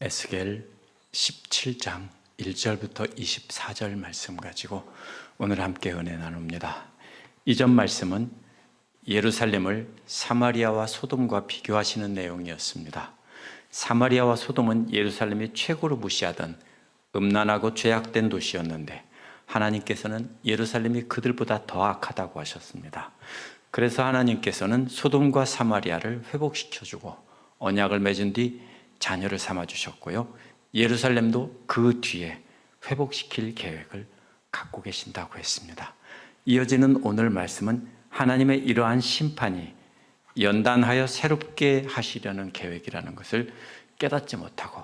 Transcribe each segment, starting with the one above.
에스겔 17장 1절부터 24절 말씀 가지고 오늘 함께 은혜 나눕니다. 이전 말씀은 예루살렘을 사마리아와 소돔과 비교하시는 내용이었습니다. 사마리아와 소돔은 예루살렘이 최고로 무시하던 음란하고 죄악된 도시였는데 하나님께서는 예루살렘이 그들보다 더 악하다고 하셨습니다. 그래서 하나님께서는 소돔과 사마리아를 회복시켜주고 언약을 맺은 뒤 자녀를 삼아주셨고요, 예루살렘도 그 뒤에 회복시킬 계획을 갖고 계신다고 했습니다. 이어지는 오늘 말씀은 하나님의 이러한 심판이 연단하여 새롭게 하시려는 계획이라는 것을 깨닫지 못하고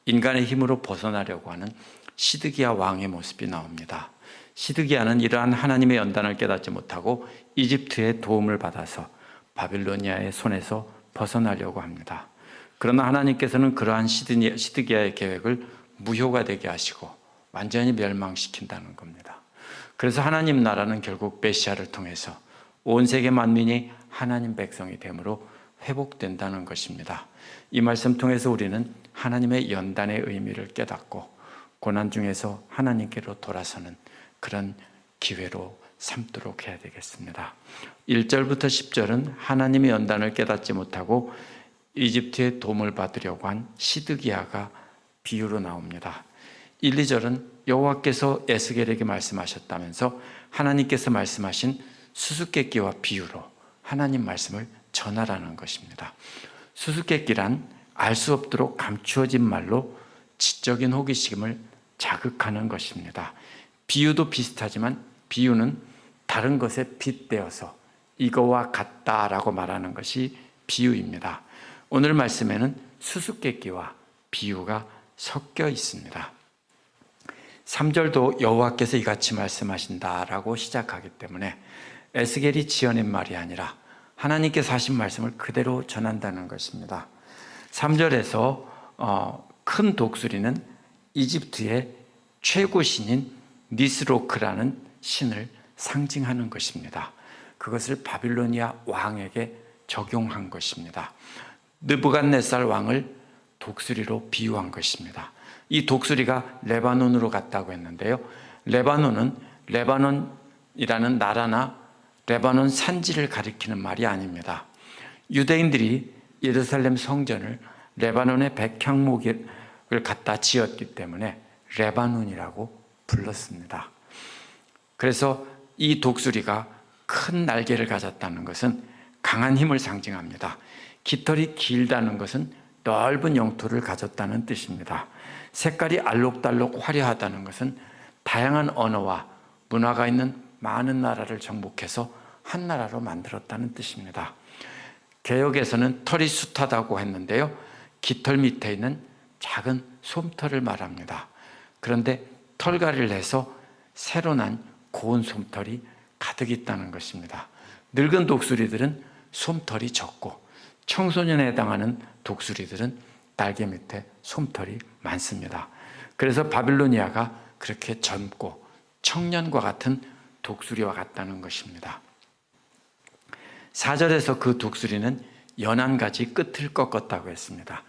인간의 힘으로 벗어나려고 하는 시드기야 왕의 모습이 나옵니다. 시드기야는 이러한 하나님의 연단을 깨닫지 못하고 이집트의 도움을 받아서 바빌로니아의 손에서 벗어나려고 합니다. 그러나 하나님께서는 그러한 시드기야의 계획을 무효가 되게 하시고 완전히 멸망시킨다는 겁니다. 그래서 하나님 나라는 결국 메시아를 통해서 온 세계 만민이 하나님 백성이 됨으로 회복된다는 것입니다. 이 말씀 통해서 우리는 하나님의 연단의 의미를 깨닫고 고난 중에서 하나님께로 돌아서는 그런 기회로 삼도록 해야 되겠습니다. 1절부터 10절은 하나님의 연단을 깨닫지 못하고 이집트의 도움을 받으려고 한 시드기야가 비유로 나옵니다. 1, 2절은 여호와께서 에스겔에게 말씀하셨다면서 하나님께서 말씀하신 수수께끼와 비유로 하나님 말씀을 전하라는 것입니다. 수수께끼란 알 수 없도록 감추어진 말로 지적인 호기심을 자극하는 것입니다. 비유도 비슷하지만 비유는 다른 것에 빗대어서 이거와 같다라고 말하는 것이 비유입니다. 오늘 말씀에는 수수께끼와 비유가 섞여 있습니다. 3절도 여호와께서 이같이 말씀하신다라고 시작하기 때문에 에스겔이 지어낸 말이 아니라 하나님께서 하신 말씀을 그대로 전한다는 것입니다. 3절에서 큰 독수리는 이집트의 최고 신인 니스로크라는 신을 상징하는 것입니다. 그것을 바빌로니아 왕에게 적용한 것입니다. 느부갓네살 왕을 독수리로 비유한 것입니다. 이 독수리가 레바논으로 갔다고 했는데요, 레바논은 레바논이라는 나라나 레바논 산지를 가리키는 말이 아닙니다. 유대인들이 예루살렘 성전을 레바논의 백향목을 갖다 지었기 때문에 레바논이라고 불렀습니다. 그래서 이 독수리가 큰 날개를 가졌다는 것은 강한 힘을 상징합니다. 깃털이 길다는 것은 넓은 영토를 가졌다는 뜻입니다. 색깔이 알록달록 화려하다는 것은 다양한 언어와 문화가 있는 많은 나라를 정복해서 한 나라로 만들었다는 뜻입니다. 개역에서는 털이 숱하다고 했는데요, 깃털 밑에 있는 작은 솜털을 말합니다. 그런데 털갈이를 해서 새로 난 고운 솜털이 가득 있다는 것입니다. 늙은 독수리들은 솜털이 적고 청소년에 해당하는 독수리들은 날개 밑에 솜털이 많습니다. 그래서 바빌로니아가 그렇게 젊고 청년과 같은 독수리와 같다는 것입니다. 4절에서 그 독수리는 연한 가지 끝을 꺾었다고 했습니다.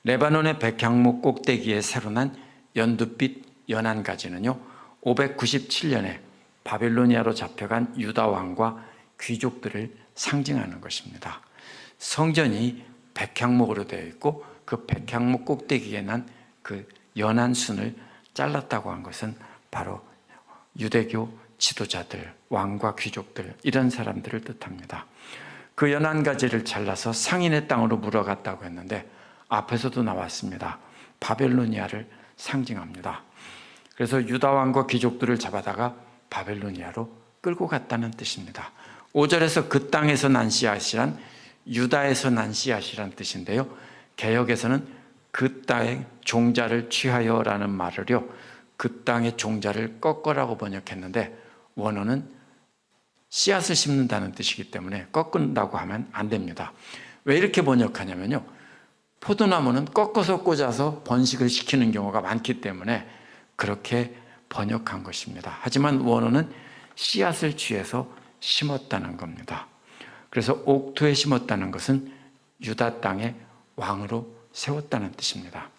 레바논의 백향목 꼭대기에 새로 난 연두빛 연한 가지는요, 597년에 바빌로니아로 잡혀간 유다 왕과 귀족들을 상징하는 것입니다. 성전이 백향목으로 되어 있고 그 백향목 꼭대기에 난 그 연한 순을 잘랐다고 한 것은 바로 유대교 지도자들, 왕과 귀족들, 이런 사람들을 뜻합니다. 그 연한 가지를 잘라서 상인의 땅으로 물어갔다고 했는데 앞에서도 나왔습니다. 바벨로니아를 상징합니다. 그래서 유다 왕과 귀족들을 잡아다가 바벨로니아로 끌고 갔다는 뜻입니다. 5절에서 그 땅에서 난 씨앗이란 유다에서 난 씨앗이란 뜻인데요, 개역에서는 그 땅의 종자를 취하여라는 말을요, 그 땅의 종자를 꺾으라고 번역했는데 원어는 씨앗을 심는다는 뜻이기 때문에 꺾는다고 하면 안 됩니다. 왜 이렇게 번역하냐면요, 포도나무는 꺾어서 꽂아서 번식을 시키는 경우가 많기 때문에 그렇게 번역한 것입니다. 하지만 원어는 씨앗을 취해서 심었다는 겁니다. 그래서 옥토에 심었다는 것은 유다 땅의 왕으로 세웠다는 뜻입니다.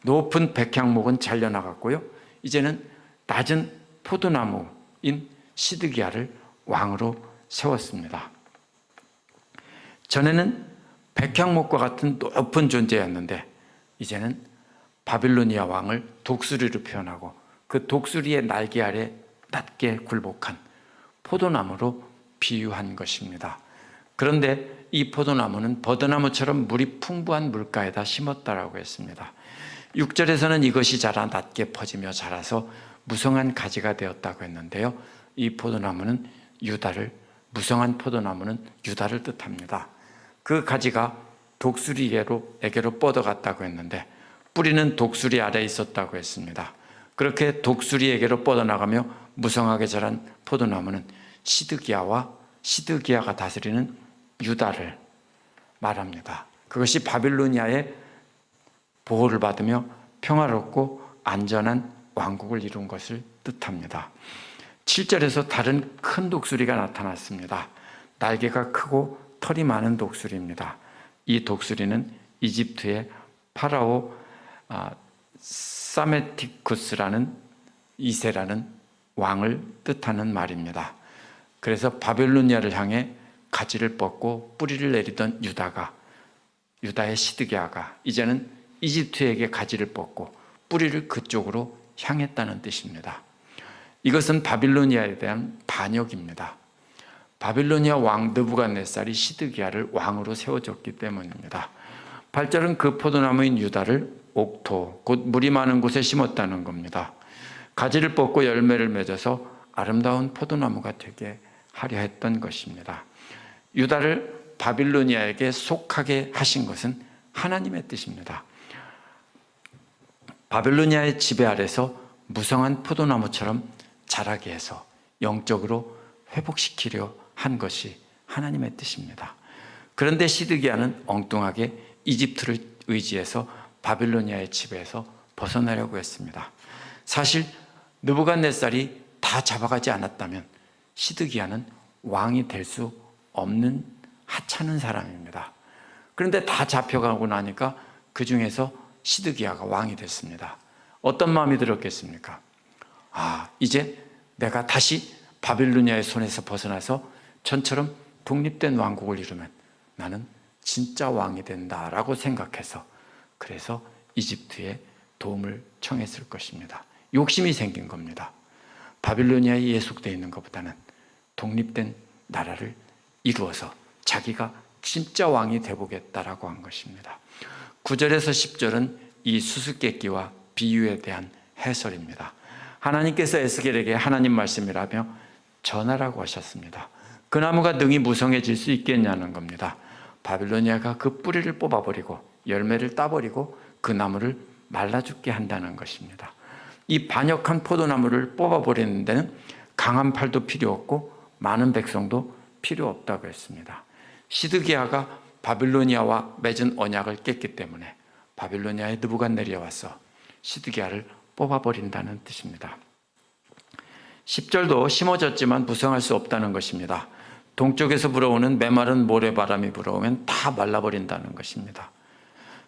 높은 백향목은 잘려나갔고요. 이제는 낮은 포도나무인 시드기야를 왕으로 세웠습니다. 전에는 백향목과 같은 높은 존재였는데 이제는 바빌로니아 왕을 독수리로 표현하고 그 독수리의 날개 아래 낮게 굴복한 포도나무로 비유한 것입니다. 그런데 이 포도나무는 버드나무처럼 물이 풍부한 물가에다 심었다라고 했습니다. 6절에서는 이것이 자라 낮게 퍼지며 자라서 무성한 가지가 되었다고 했는데요. 이 포도나무는 무성한 포도나무는 유다를 뜻합니다. 그 가지가 독수리에게로 뻗어갔다고 했는데 뿌리는 독수리 아래에 있었다고 했습니다. 그렇게 독수리에게로 뻗어나가며 무성하게 자란 포도나무는 시드기야가 다스리는 유다를 말합니다. 그것이 바빌로니아의 보호를 받으며 평화롭고 안전한 왕국을 이룬 것을 뜻합니다. 7절에서 다른 큰 독수리가 나타났습니다. 날개가 크고 털이 많은 독수리입니다. 이 독수리는 이집트의 파라오 사메티쿠스라는 2세라는 왕을 뜻하는 말입니다. 그래서 바빌로니아를 향해 가지를 뻗고 뿌리를 내리던 유다의 시드기야가 이제는 이집트에게 가지를 뻗고 뿌리를 그쪽으로 향했다는 뜻입니다. 이것은 바빌로니아에 대한 반역입니다. 바빌로니아 왕 느부갓네살이 시드기야를 왕으로 세워줬기 때문입니다. 8절은 그 포도나무인 유다를 옥토, 곧 물이 많은 곳에 심었다는 겁니다. 가지를 뻗고 열매를 맺어서 아름다운 포도나무가 되게 하려 했던 것입니다. 유다를 바빌로니아에게 속하게 하신 것은 하나님의 뜻입니다. 바빌로니아의 지배 아래서 무성한 포도나무처럼 자라게 해서 영적으로 회복시키려 한 것이 하나님의 뜻입니다. 그런데 시드기야는 엉뚱하게 이집트를 의지해서 바빌로니아의 지배에서 벗어나려고 했습니다. 사실 느부갓네살이 다 잡아가지 않았다면 시드기야는 왕이 될 수 없는 하찮은 사람입니다. 그런데 다 잡혀가고 나니까 그 중에서 시드기야가 왕이 됐습니다. 어떤 마음이 들었겠습니까? 이제 내가 다시 바빌로니아의 손에서 벗어나서 전처럼 독립된 왕국을 이루면 나는 진짜 왕이 된다라고 생각해서 그래서 이집트에 도움을 청했을 것입니다. 욕심이 생긴 겁니다. 바빌로니아에 예속되어 있는 것보다는 독립된 나라를 이루어서 자기가 진짜 왕이 되보겠다라고 한 것입니다. 9절에서 10절은 이 수수께끼와 비유에 대한 해설입니다. 하나님께서 에스겔에게 하나님 말씀이라며 전하라고 하셨습니다. 그 나무가 능히 무성해질 수 있겠냐는 겁니다. 바빌로니아가 그 뿌리를 뽑아버리고 열매를 따버리고 그 나무를 말라 죽게 한다는 것입니다. 이 반역한 포도나무를 뽑아버리는 데는 강한 팔도 필요 없고 많은 백성도 필요 없다고 했습니다. 시드기야가 바빌로니아와 맺은 언약을 깼기 때문에 바빌로니아의 느부갓 내려와서 시드기야를 뽑아버린다는 뜻입니다. 10절도 심어졌지만 부성할 수 없다는 것입니다. 동쪽에서 불어오는 메마른 모래바람이 불어오면 다 말라버린다는 것입니다.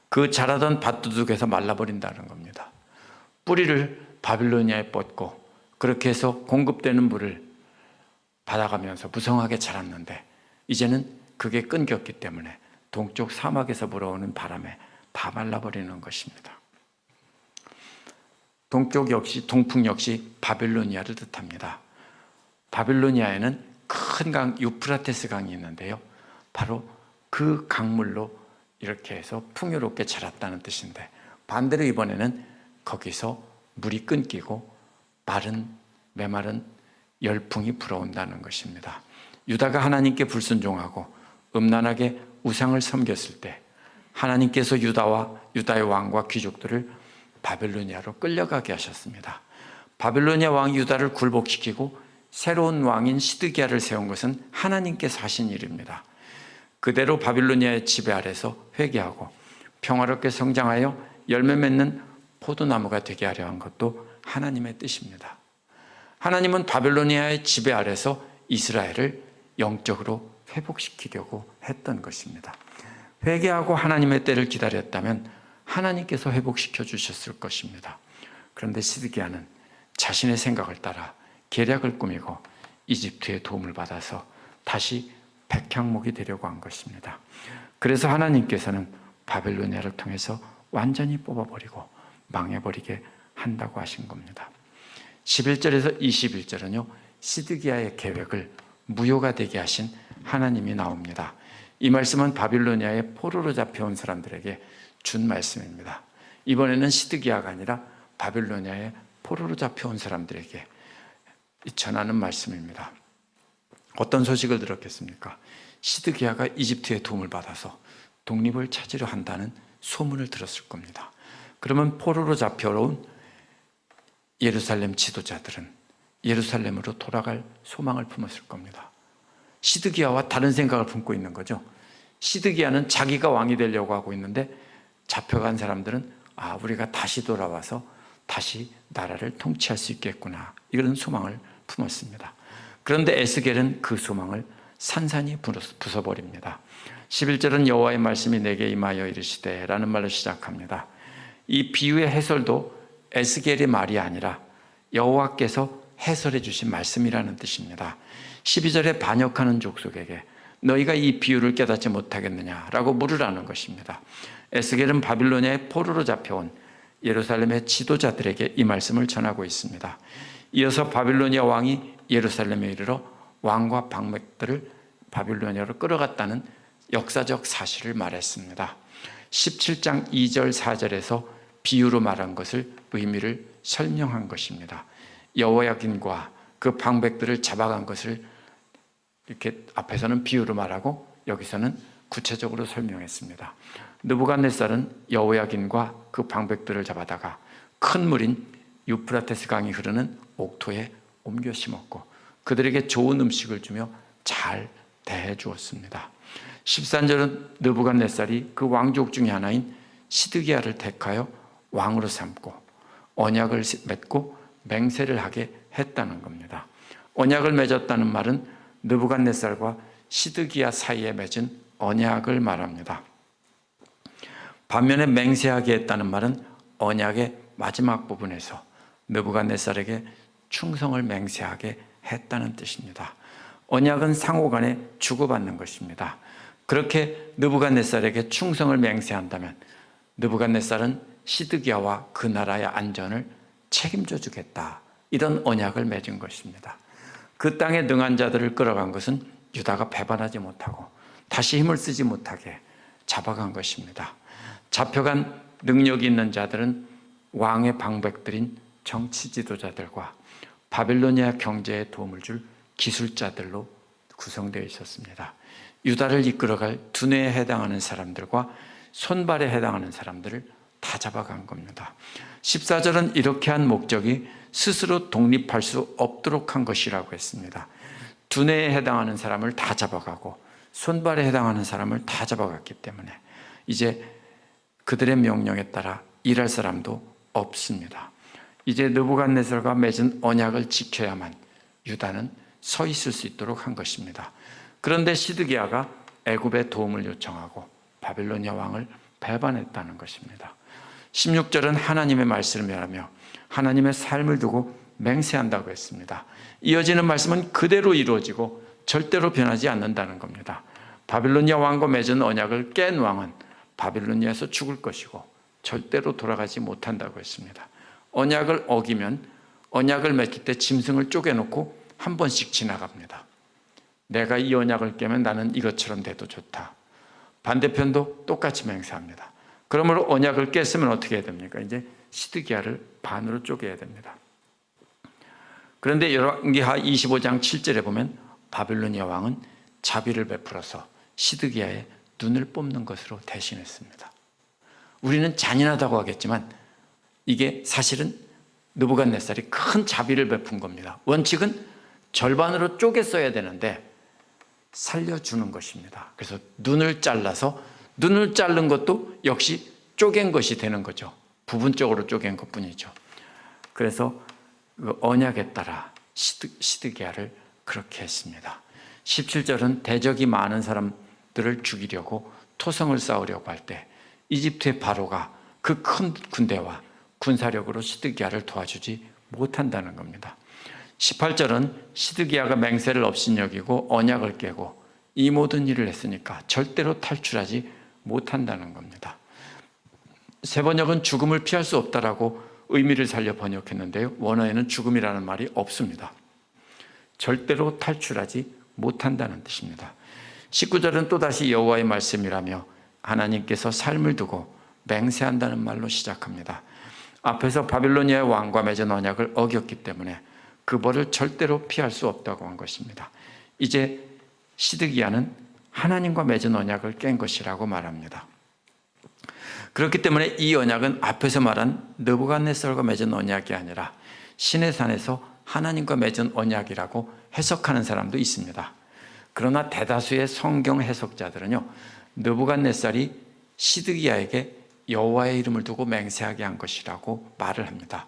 그 자라던 밭두둑에서 말라버린다는 겁니다. 뿌리를 바빌로니아에 뻗고 그렇게 해서 공급되는 물을 받아가면서 무성하게 자랐는데 이제는 그게 끊겼기 때문에 동쪽 사막에서 불어오는 바람에 다 말라버리는 것입니다. 동풍 역시 바빌로니아를 뜻합니다. 바빌로니아에는 큰 강 유프라테스 강이 있는데요. 바로 그 강물로 이렇게 해서 풍요롭게 자랐다는 뜻인데 반대로 이번에는 거기서 물이 끊기고 메마른 열풍이 불어온다는 것입니다. 유다가 하나님께 불순종하고 음란하게 우상을 섬겼을 때 하나님께서 유다의 왕과 귀족들을 바빌로니아로 끌려가게 하셨습니다. 바빌로니아 왕 유다를 굴복시키고 새로운 왕인 시드기야를 세운 것은 하나님께서 하신 일입니다. 그대로 바빌로니아의 지배 아래서 회개하고 평화롭게 성장하여 열매 맺는 포도나무가 되게 하려 한 것도 하나님의 뜻입니다. 하나님은 바빌로니아의 지배 아래서 이스라엘을 영적으로 회복시키려고 했던 것입니다. 회개하고 하나님의 때를 기다렸다면 하나님께서 회복시켜 주셨을 것입니다. 그런데 시드기야는 자신의 생각을 따라 계략을 꾸미고 이집트의 도움을 받아서 다시 백향목이 되려고 한 것입니다. 그래서 하나님께서는 바벨로니아를 통해서 완전히 뽑아버리고 망해버리게 한다고 하신 겁니다. 11절에서 21절은요, 시드기야의 계획을 무효가 되게 하신 하나님이 나옵니다. 이 말씀은 바빌로니아의 포로로 잡혀온 사람들에게 준 말씀입니다. 이번에는 시드기야가 아니라 바빌로니아의 포로로 잡혀온 사람들에게 전하는 말씀입니다. 어떤 소식을 들었겠습니까? 시드기야가 이집트의 도움을 받아서 독립을 찾으려 한다는 소문을 들었을 겁니다. 그러면 포로로 잡혀온 예루살렘 지도자들은 예루살렘으로 돌아갈 소망을 품었을 겁니다. 시드기야와 다른 생각을 품고 있는 거죠. 시드기야는 자기가 왕이 되려고 하고 있는데 잡혀간 사람들은 우리가 다시 돌아와서 다시 나라를 통치할 수 있겠구나, 이런 소망을 품었습니다. 그런데 에스겔은 그 소망을 산산이 부숴버립니다. 11절은 여호와의 말씀이 내게 임하여 이르시되 라는 말로 시작합니다. 이 비유의 해설도 에스겔의 말이 아니라 여호와께서 해설해 주신 말씀이라는 뜻입니다. 12절에 반역하는 족속에게 너희가 이 비유를 깨닫지 못하겠느냐라고 물으라는 것입니다. 에스겔은 바빌로니아의 포로로 잡혀온 예루살렘의 지도자들에게 이 말씀을 전하고 있습니다. 이어서 바빌로니아 왕이 예루살렘에 이르러 왕과 방백들을 바빌로니아로 끌어갔다는 역사적 사실을 말했습니다. 17장 2절 4절에서 비유로 말한 것을 의미를 설명한 것입니다. 여호야긴과 그 방백들을 잡아간 것을 이렇게 앞에서는 비유로 말하고 여기서는 구체적으로 설명했습니다. 느부갓네살은 여호야긴과 그 방백들을 잡아다가 큰 물인 유프라테스 강이 흐르는 옥토에 옮겨 심었고 그들에게 좋은 음식을 주며 잘 대해 주었습니다. 13절은 느부갓네살이 그 왕족 중에 하나인 시드기야를 택하여 왕으로 삼고 언약을 맺고 맹세를 하게 했다는 겁니다. 언약을 맺었다는 말은 느부갓네살과 시드기야 사이에 맺은 언약을 말합니다. 반면에 맹세하게 했다는 말은 언약의 마지막 부분에서 느부갓네살에게 충성을 맹세하게 했다는 뜻입니다. 언약은 상호간에 주고받는 것입니다. 그렇게 느부갓네살에게 충성을 맹세한다면 느부갓네살은 시드기야와 그 나라의 안전을 책임져 주겠다, 이런 언약을 맺은 것입니다. 그 땅에 능한 자들을 끌어간 것은 유다가 배반하지 못하고 다시 힘을 쓰지 못하게 잡아간 것입니다. 잡혀간 능력이 있는 자들은 왕의 방백들인 정치 지도자들과 바빌로니아 경제에 도움을 줄 기술자들로 구성되어 있었습니다. 유다를 이끌어갈 두뇌에 해당하는 사람들과 손발에 해당하는 사람들을 다 잡아간 겁니다. 14절은 이렇게 한 목적이 스스로 독립할 수 없도록 한 것이라고 했습니다. 두뇌에 해당하는 사람을 다 잡아가고 손발에 해당하는 사람을 다 잡아갔기 때문에 이제 그들의 명령에 따라 일할 사람도 없습니다. 이제 느부갓네살과 맺은 언약을 지켜야만 유다는 서 있을 수 있도록 한 것입니다. 그런데 시드기야가 애굽의 도움을 요청하고 바빌로니아 왕을 배반했다는 것입니다. 16절은 하나님의 말씀이라며 하나님의 삶을 두고 맹세한다고 했습니다. 이어지는 말씀은 그대로 이루어지고 절대로 변하지 않는다는 겁니다. 바빌로니아 왕과 맺은 언약을 깬 왕은 바빌로니아에서 죽을 것이고 절대로 돌아가지 못한다고 했습니다. 언약을 어기면 언약을 맺을 때 짐승을 쪼개놓고 한 번씩 지나갑니다. 내가 이 언약을 깨면 나는 이것처럼 돼도 좋다. 반대편도 똑같이 맹세합니다. 그러므로 언약을 깼으면 어떻게 해야 됩니까? 이제 시드기야를 반으로 쪼개야 됩니다. 그런데 열왕기하 25장 7절에 보면 바빌로니아 왕은 자비를 베풀어서 시드기야의 눈을 뽑는 것으로 대신했습니다. 우리는 잔인하다고 하겠지만 이게 사실은 느부갓네살이 큰 자비를 베푼 겁니다. 원칙은 절반으로 쪼개 써야 되는데 살려주는 것입니다. 그래서 눈을 잘라서 눈을 자른 것도 역시 쪼갠 것이 되는 거죠. 부분적으로 쪼갠 것뿐이죠. 그래서 그 언약에 따라 시드기야를 그렇게 했습니다. 17절은 대적이 많은 사람들을 죽이려고 토성을 쌓으려고 할 때 이집트의 바로가 그 큰 군대와 군사력으로 시드기야를 도와주지 못한다는 겁니다. 18절은 시드기야가 맹세를 업신여기고 언약을 깨고 이 모든 일을 했으니까 절대로 탈출하지 못한다는 겁니다. 세 번역은 죽음을 피할 수 없다라고 의미를 살려 번역했는데요, 원어에는 죽음이라는 말이 없습니다. 절대로 탈출하지 못한다는 뜻입니다. 19절은 또다시 여호와의 말씀이라며 하나님께서 삶을 두고 맹세한다는 말로 시작합니다. 앞에서 바빌로니아의 왕과 맺은 언약을 어겼기 때문에 그 벌을 절대로 피할 수 없다고 한 것입니다. 이제 시드기야는 하나님과 맺은 언약을 깬 것이라고 말합니다. 그렇기 때문에 이 언약은 앞에서 말한 느부갓네살과 맺은 언약이 아니라 신의 산에서 하나님과 맺은 언약이라고 해석하는 사람도 있습니다. 그러나 대다수의 성경 해석자들은요, 느부갓네살이 시드기야에게 여호와의 이름을 두고 맹세하게 한 것이라고 말을 합니다.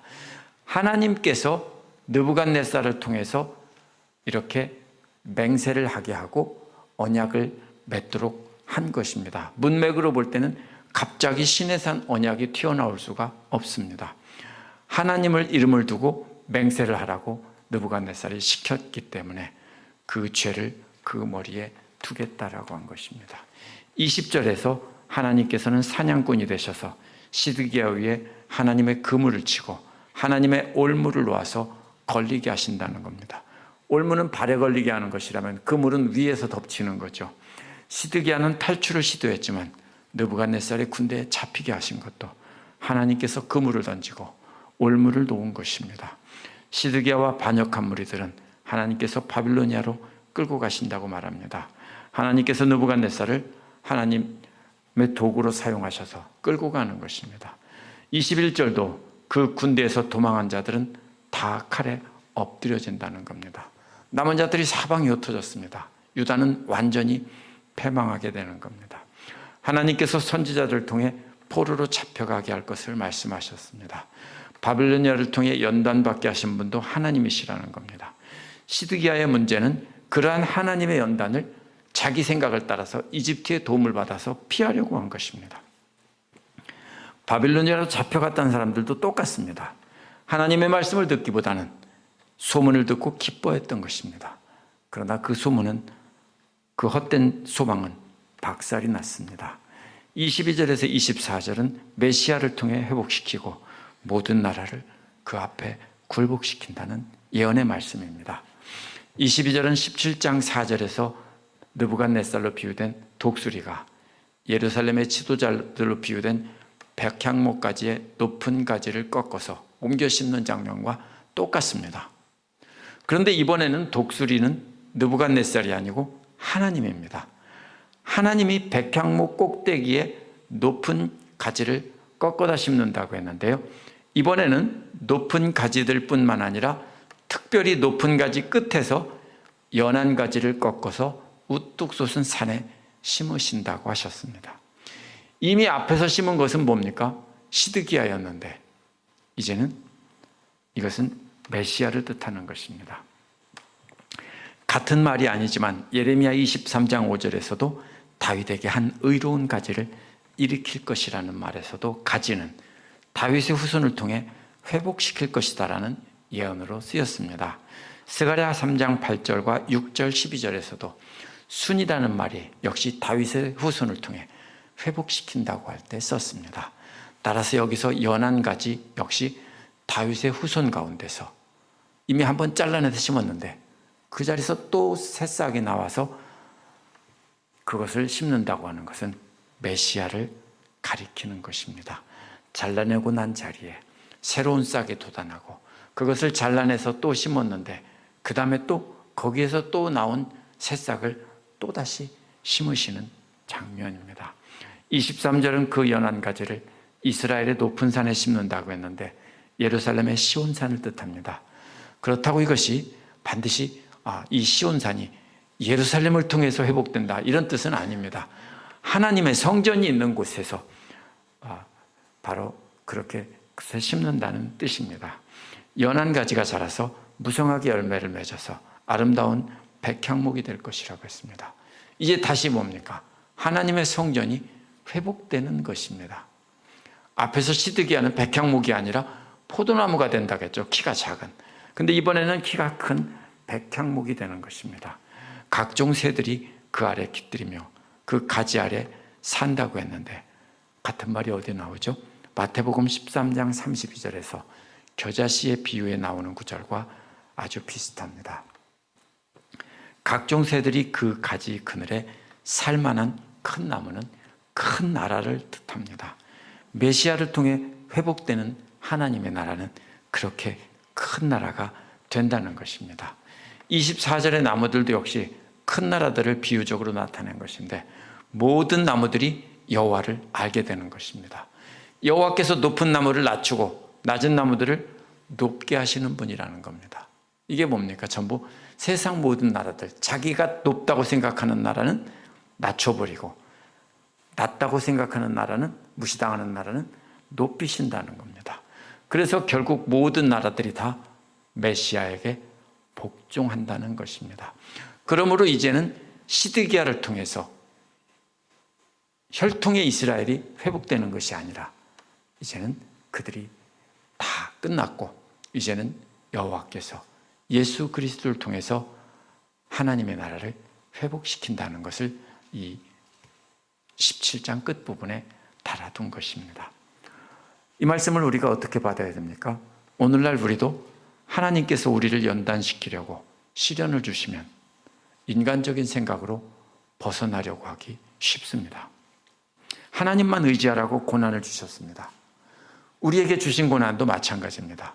하나님께서 느부갓네살을 통해서 이렇게 맹세를 하게 하고 언약을 맺도록 한 것입니다. 문맥으로 볼 때는 갑자기 신의 산 언약이 튀어나올 수가 없습니다. 하나님을 이름을 두고 맹세를 하라고 느부갓네살이 시켰기 때문에 그 죄를 그 머리에 두겠다라고 한 것입니다. 20절에서 하나님께서는 사냥꾼이 되셔서 시드기야 위에 하나님의 그물을 치고 하나님의 올무를 놓아서 걸리게 하신다는 겁니다. 올무는 발에 걸리게 하는 것이라면 그물은 위에서 덮치는 거죠. 시드기야는 탈출을 시도했지만 느부갓네살의 군대에 잡히게 하신 것도 하나님께서 그물을 던지고 올무를 놓은 것입니다. 시드기야와 반역한 무리들은 하나님께서 바빌로니아로 끌고 가신다고 말합니다. 하나님께서 느부갓네살을 하나님의 도구로 사용하셔서 끌고 가는 것입니다. 21절도 그 군대에서 도망한 자들은 다 칼에 엎드려진다는 겁니다. 남은 자들이 사방에 흩어졌습니다. 유다는 완전히 패망하게 되는 겁니다. 하나님께서 선지자들을 통해 포로로 잡혀가게 할 것을 말씀하셨습니다. 바빌로니아를 통해 연단받게 하신 분도 하나님이시라는 겁니다. 시드기야의 문제는 그러한 하나님의 연단을 자기 생각을 따라서 이집트의 도움을 받아서 피하려고 한 것입니다. 바빌로니아로 잡혀갔다는 사람들도 똑같습니다. 하나님의 말씀을 듣기보다는 소문을 듣고 기뻐했던 것입니다. 그러나 그 소문은, 그 헛된 소망은 박살이 났습니다. 22절에서 24절은 메시아를 통해 회복시키고 모든 나라를 그 앞에 굴복시킨다는 예언의 말씀입니다. 22절은 17장 4절에서 느부갓네살로 비유된 독수리가 예루살렘의 지도자들로 비유된 백향목가지의 높은 가지를 꺾어서 옮겨 심는 장면과 똑같습니다. 그런데 이번에는 독수리는 느부갓네살이 아니고 하나님입니다. 하나님이 백향목 꼭대기에 높은 가지를 꺾어다 심는다고 했는데요, 이번에는 높은 가지들 뿐만 아니라 특별히 높은 가지 끝에서 연한 가지를 꺾어서 우뚝 솟은 산에 심으신다고 하셨습니다. 이미 앞에서 심은 것은 뭡니까? 시드기야였는데 이제는 이것은 메시아를 뜻하는 것입니다. 같은 말이 아니지만 예레미야 23장 5절에서도 다윗에게 한 의로운 가지를 일으킬 것이라는 말에서도 가지는 다윗의 후손을 통해 회복시킬 것이다라는 예언으로 쓰였습니다. 스가랴 3장 8절과 6절 12절에서도 순이라는 말이 역시 다윗의 후손을 통해 회복시킨다고 할 때 썼습니다. 따라서 여기서 연한 가지 역시 다윗의 후손 가운데서 이미 한번 잘라내서 심었는데 그 자리에서 또 새싹이 나와서 그것을 심는다고 하는 것은 메시아를 가리키는 것입니다. 잘라내고 난 자리에 새로운 싹이 돋아나고 그것을 잘라내서 또 심었는데 그 다음에 또 거기에서 또 나온 새싹을 또다시 심으시는 장면입니다. 23절은 그 연한 가지를 이스라엘의 높은 산에 심는다고 했는데 예루살렘의 시온산을 뜻합니다. 그렇다고 이것이 반드시 이 시온산이 예루살렘을 통해서 회복된다 이런 뜻은 아닙니다. 하나님의 성전이 있는 곳에서 바로 그렇게 심는다는 뜻입니다. 연한 가지가 자라서 무성하게 열매를 맺어서 아름다운 백향목이 될 것이라고 했습니다. 이제 다시 뭡니까? 하나님의 성전이 회복되는 것입니다. 앞에서 시드기야는 백향목이 아니라 포도나무가 된다겠죠. 키가 작은. 근데 이번에는 키가 큰 백향목이 되는 것입니다. 각종 새들이 그 아래 깃들이며 그 가지 아래 산다고 했는데 같은 말이 어디 나오죠? 마태복음 13장 32절에서 겨자씨의 비유에 나오는 구절과 아주 비슷합니다. 각종 새들이 그 가지 그늘에 살만한 큰 나무는 큰 나라를 뜻합니다. 메시아를 통해 회복되는 하나님의 나라는 그렇게 큰 나라가 된다는 것입니다. 24절의 나무들도 역시 큰 나라들을 비유적으로 나타낸 것인데 모든 나무들이 여호와를 알게 되는 것입니다. 여호와께서 높은 나무를 낮추고 낮은 나무들을 높게 하시는 분이라는 겁니다. 이게 뭡니까? 전부 세상 모든 나라들, 자기가 높다고 생각하는 나라는 낮춰버리고 낮다고 생각하는 나라는, 무시당하는 나라는 높이신다는 겁니다. 그래서 결국 모든 나라들이 다 메시아에게 복종한다는 것입니다. 그러므로 이제는 시드기야를 통해서 혈통의 이스라엘이 회복되는 것이 아니라 이제는 그들이 다 끝났고 이제는 여호와께서 예수 그리스도를 통해서 하나님의 나라를 회복시킨다는 것을 이 17장 끝부분에 달아둔 것입니다. 이 말씀을 우리가 어떻게 받아야 됩니까? 오늘날 우리도 하나님께서 우리를 연단시키려고 시련을 주시면 인간적인 생각으로 벗어나려고 하기 쉽습니다. 하나님만 의지하라고 고난을 주셨습니다. 우리에게 주신 고난도 마찬가지입니다.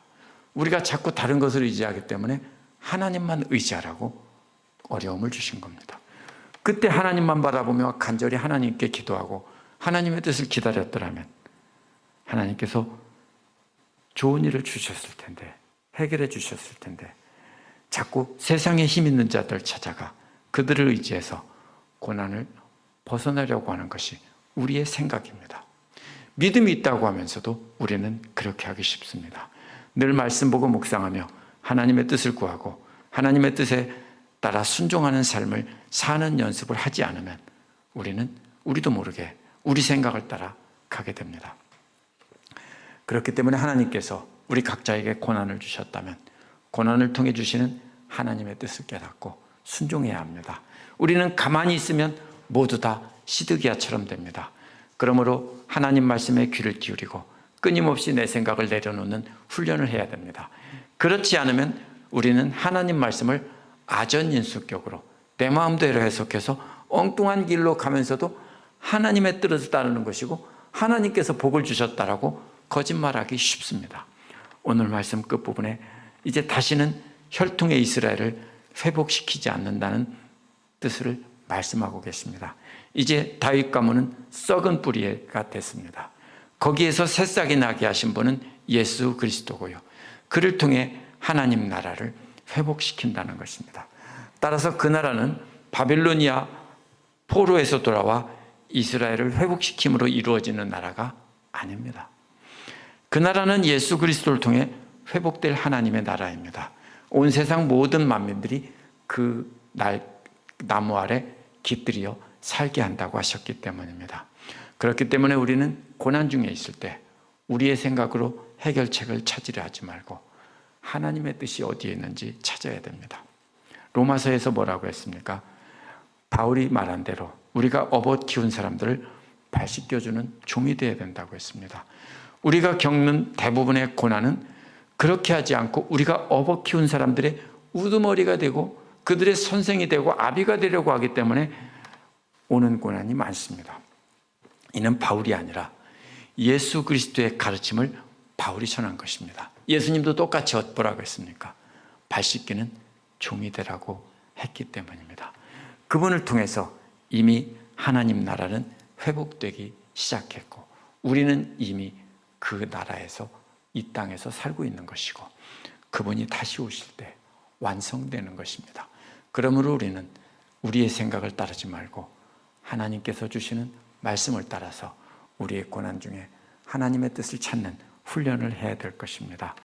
우리가 자꾸 다른 것을 의지하기 때문에 하나님만 의지하라고 어려움을 주신 겁니다. 그때 하나님만 바라보며 간절히 하나님께 기도하고 하나님의 뜻을 기다렸더라면 하나님께서 좋은 일을 주셨을 텐데, 해결해 주셨을 텐데 자꾸 세상에 힘 있는 자들 찾아가 그들을 의지해서 고난을 벗어나려고 하는 것이 우리의 생각입니다. 믿음이 있다고 하면서도 우리는 그렇게 하기 쉽습니다. 늘 말씀 보고 묵상하며 하나님의 뜻을 구하고 하나님의 뜻에 따라 순종하는 삶을 사는 연습을 하지 않으면 우리는 우리도 모르게 우리 생각을 따라 가게 됩니다. 그렇기 때문에 하나님께서 우리 각자에게 고난을 주셨다면 고난을 통해 주시는 하나님의 뜻을 깨닫고 순종해야 합니다. 우리는 가만히 있으면 모두 다 시드기야처럼 됩니다. 그러므로 하나님 말씀에 귀를 기울이고 끊임없이 내 생각을 내려놓는 훈련을 해야 됩니다. 그렇지 않으면 우리는 하나님 말씀을 아전인수격으로 내 마음대로 해석해서 엉뚱한 길로 가면서도 하나님의 뜻을 따르는 것이고 하나님께서 복을 주셨다라고 거짓말하기 쉽습니다. 오늘 말씀 끝부분에 이제 다시는 혈통의 이스라엘을 회복시키지 않는다는 뜻을 말씀하고 계십니다. 이제 다윗 가문은 썩은 뿌리가 됐습니다. 거기에서 새싹이 나게 하신 분은 예수 그리스도고요. 그를 통해 하나님 나라를 회복시킨다는 것입니다. 따라서 그 나라는 바빌로니아 포로에서 돌아와 이스라엘을 회복시킴으로 이루어지는 나라가 아닙니다. 그 나라는 예수 그리스도를 통해 회복될 하나님의 나라입니다. 온 세상 모든 만민들이 그 나무 아래 깃들여 살게 한다고 하셨기 때문입니다. 그렇기 때문에 우리는 고난 중에 있을 때 우리의 생각으로 해결책을 찾으려 하지 말고 하나님의 뜻이 어디에 있는지 찾아야 됩니다. 로마서에서 뭐라고 했습니까? 바울이 말한 대로 우리가 업어 키운 사람들을 발 씻겨주는 종이 되어야 된다고 했습니다. 우리가 겪는 대부분의 고난은 그렇게 하지 않고 우리가 업어 키운 사람들의 우두머리가 되고 그들의 선생이 되고 아비가 되려고 하기 때문에 오는 고난이 많습니다. 이는 바울이 아니라 예수 그리스도의 가르침을 바울이 전한 것입니다. 예수님도 똑같이 뭐라고 했습니까? 발 씻기는 종이 되라고 했기 때문입니다. 그분을 통해서 이미 하나님 나라는 회복되기 시작했고 우리는 이미 그 나라에서 이 땅에서 살고 있는 것이고 그분이 다시 오실 때 완성되는 것입니다. 그러므로 우리는 우리의 생각을 따르지 말고 하나님께서 주시는 말씀을 따라서 우리의 고난 중에 하나님의 뜻을 찾는 훈련을 해야 될 것입니다.